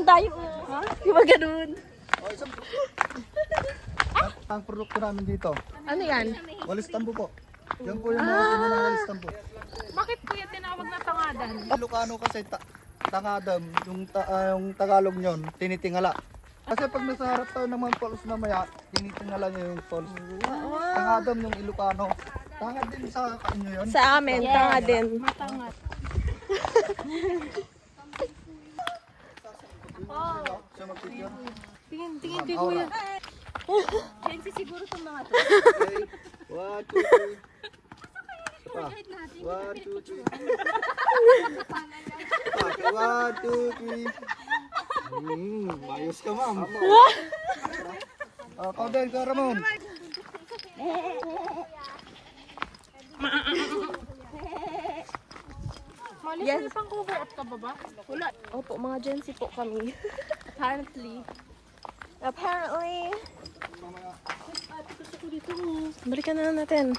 tayo. Ha? Di ba ganun? Oh, isang ang produkto namin dito. Ano yan? Walis tambo po. Yan po yung mga kanya ng walis tambo. Bakit kuya tinawag na tangadan? Ilocano kasi tangadam, yung Tagalog nyon, tinitingala. Kasi pag nasa harap tayo ng mga falls na maya, tinitingala nyo yung falls. Tangadam yung Ilocano. Tangad din sa inyo yun. Sa amin, tanga din. Matangat. Siya mag-picture. Tingin kay kuya. Kensi siguro itong mga to. Okay. 1, 2, 3. Pa. 1, 2, 3. Pa. 1, 2, 3. Ayos ka, ma'am. Ikaw din, ka, Ramon. Malis Yes. may pang cover up ka ba ba? Wala. Opo, mga Gen Z po kami. Apparently. Balikan na natin.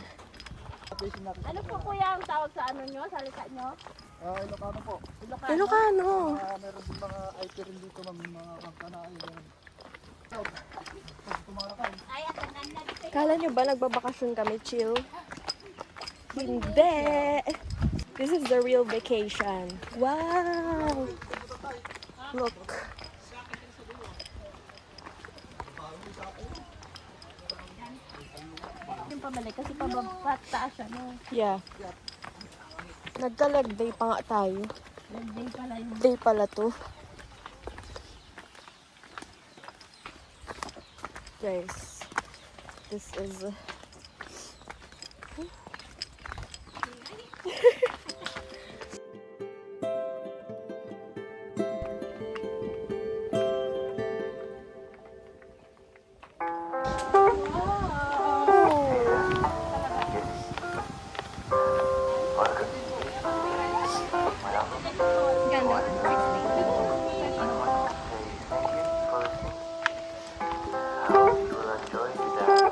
Ano po kuya ang tawag sa ano nyo, salita nyo? Ilocano po. Ilocano. Meron din mga IT rin dito, ma'am. Mga magkanaay. Ay, at ang ganda dito. Kala nyo ba nagbabakasyon kami, chill? Hindi! This is the real vacation. Wow! Look. Yung pabalik kasi pataas siya, no? Yeah. Nagka-leg day pa nga tayo. Nag-day pala yun. Day pala to. Guys, this is...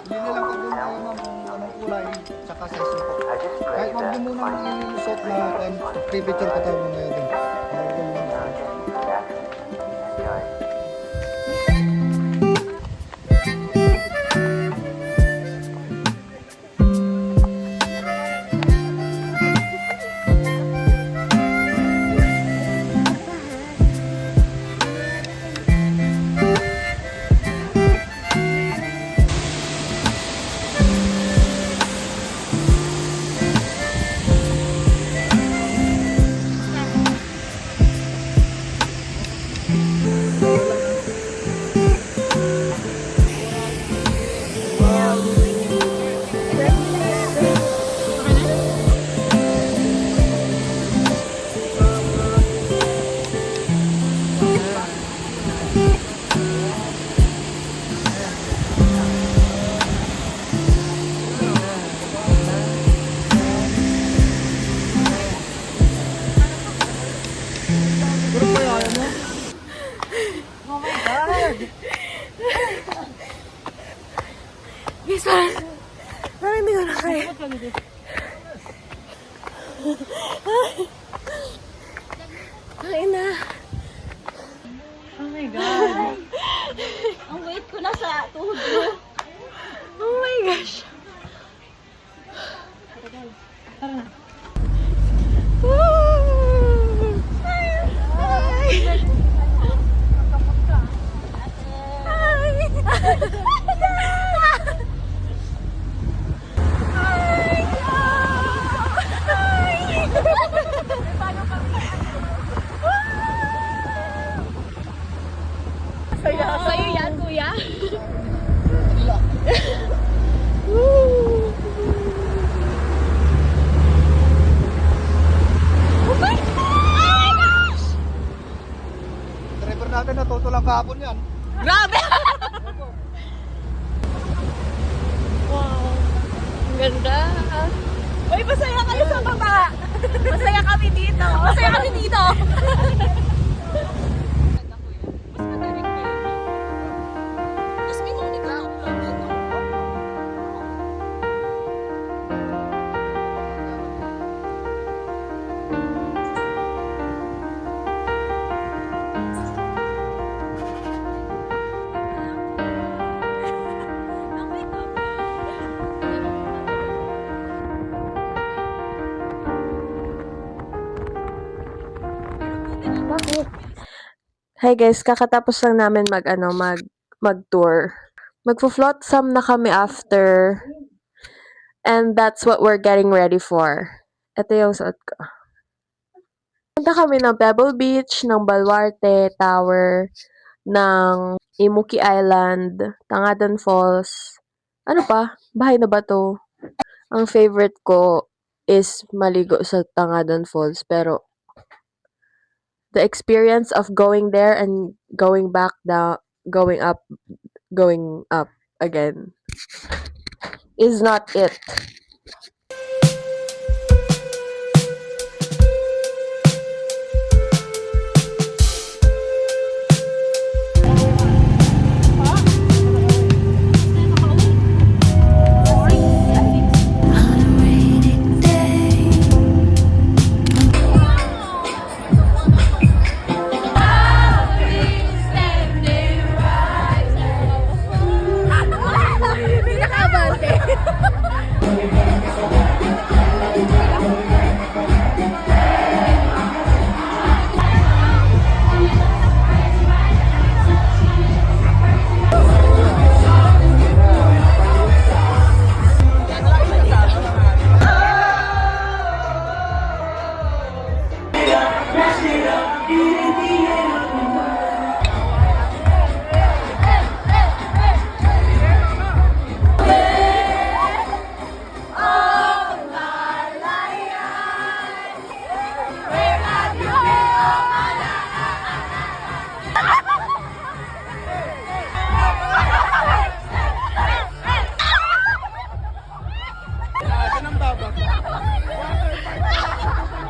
Hindi na lang po dun, ma'am, kung anong kulay, tsaka size po. Kahit huwag nyo munang ilusot na pre-picture ko tayo muna yun. Guys, parang hindi ko na kaya. Ay na. Oh my God. Ang weight ko na sa tuhod ko. Oh my gosh. Tara na. Woo! Ay! Sa'yo yan, kuya? Woo! Oh my gosh! Driver natin natuto lang kahapon yan. Grabe! Wow. Ang ganda. Uy, masaya kayo sa baba. Masaya kami dito. Masaya kami dito. Mas may narinig ka upload dito. Hi guys, kakatapos lang namin mag-tour. Magfo-flotsam na kami after. And that's what we're getting ready for. Ito yung suot ko. Punta kami ng Pebble Beach, ng Baluarte Tower, ng Imuki Island, Tangadan Falls. Ano pa? Bahay na ba to? Ang favorite ko is maligo sa Tangadan Falls. Pero the experience of going there and going back down, going up again is not it.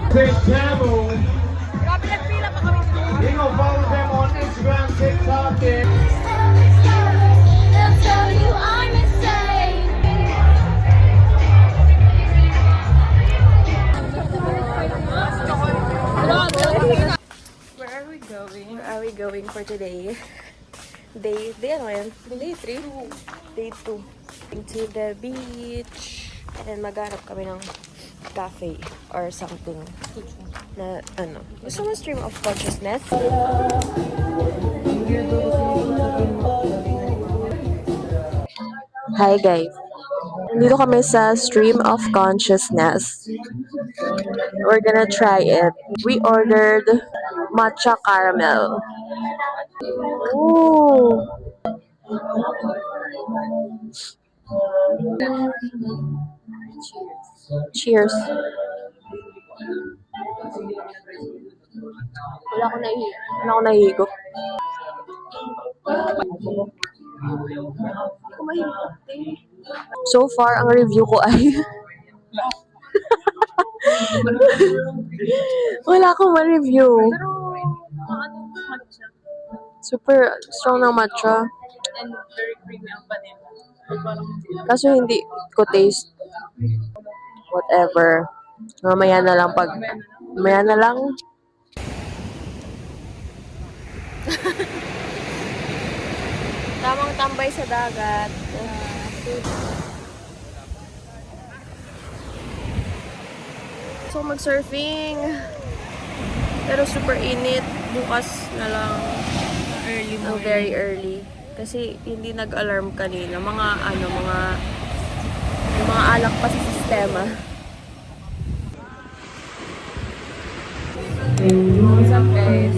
Big Camel. You gonna follow them on Instagram, TikTok, and They'll tell you I'm insane. Where are we going for today? Day ano yan? Day 3? Day 2. Going to the beach. And maghanap kami ng cafe or something na ano. Gusto mo stream of consciousness? Hi guys. Dito kami sa stream of consciousness. We're gonna try it. We ordered matcha caramel. Ooh. Cheers. Wala ako nahihigo. So far, ang review ko ay wala akong ma-review. Super strong ng matcha. And very creamy ang vanilla. Kaso hindi ko taste. Whatever. Mamaya na lang mamaya na lang. Tamang tambay sa dagat. So mag-surfing. Pero super init. Bukas na lang. Very early. Kasi hindi nag-alarm kanina. Mga alak pa sa sistema. What's up guys?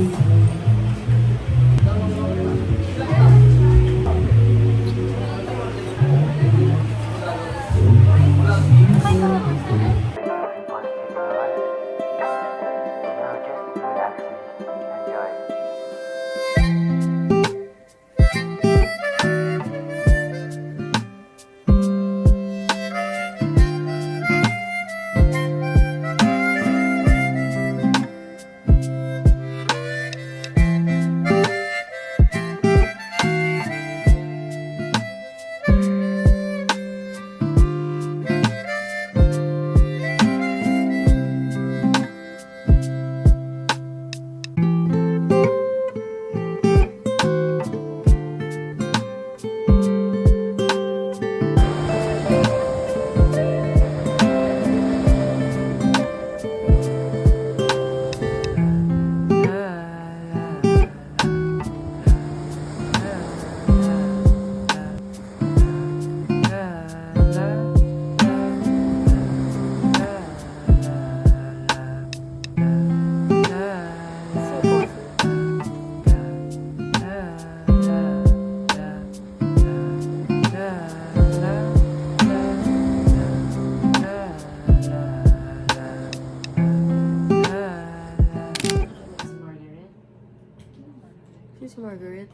Margaret?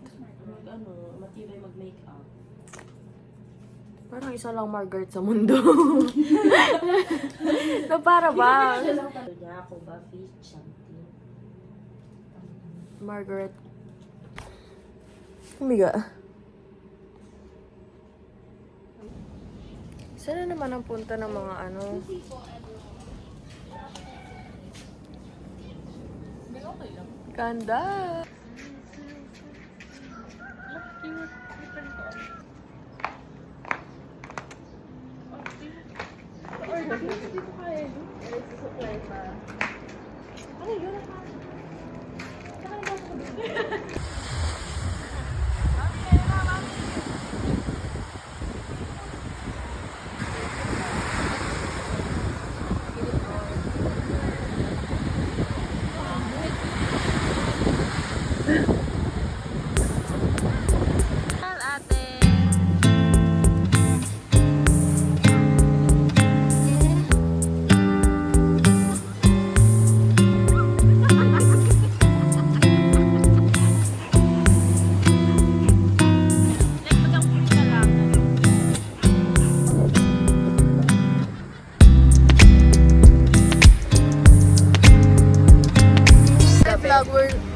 Ano, matibay mag-makeup. Parang isa lang Margaret sa mundo. Na para ba? Niya ako ba, fish, something. Margaret. Umiga. Saan na naman ang punta ng mga ano? Ganda!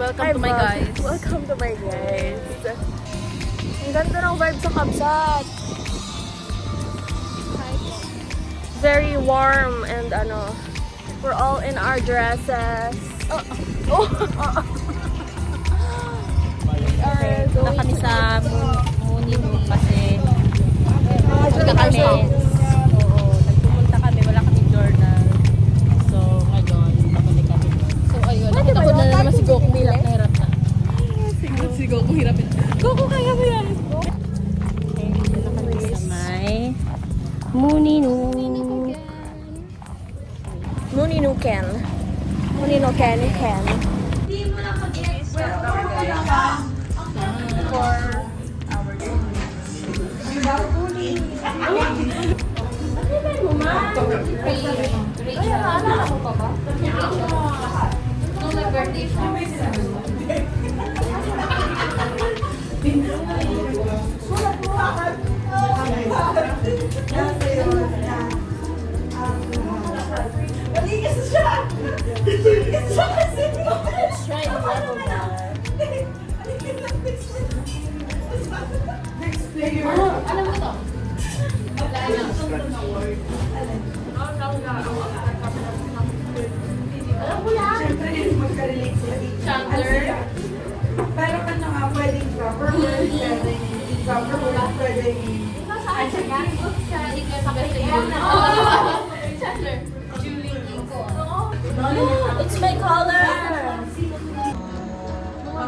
Welcome to my guys. Welcome to my guys. Ang ganda ng vibe sa Kabsat. Very warm and ano, we're all in our dresses. Punta kami sa Munino kasi magkakami. Oo, nagpupunta kami, wala kami journal. So, ngayon, pabalik kami. So, ayun, nakita ko na naman si Goku, hirap na hirap na. Si Goku, hirap na. Goku, kaya mo yan! Okay, dito na kami sa may Munino. Muninuken. Muninuken. Pero ano nga, pwedeng proper word, pwedeng improper word, pwedeng... It's my color!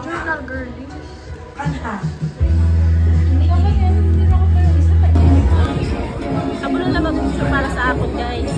Journal girly. Ako na lang mag-picture para sa akin, guys.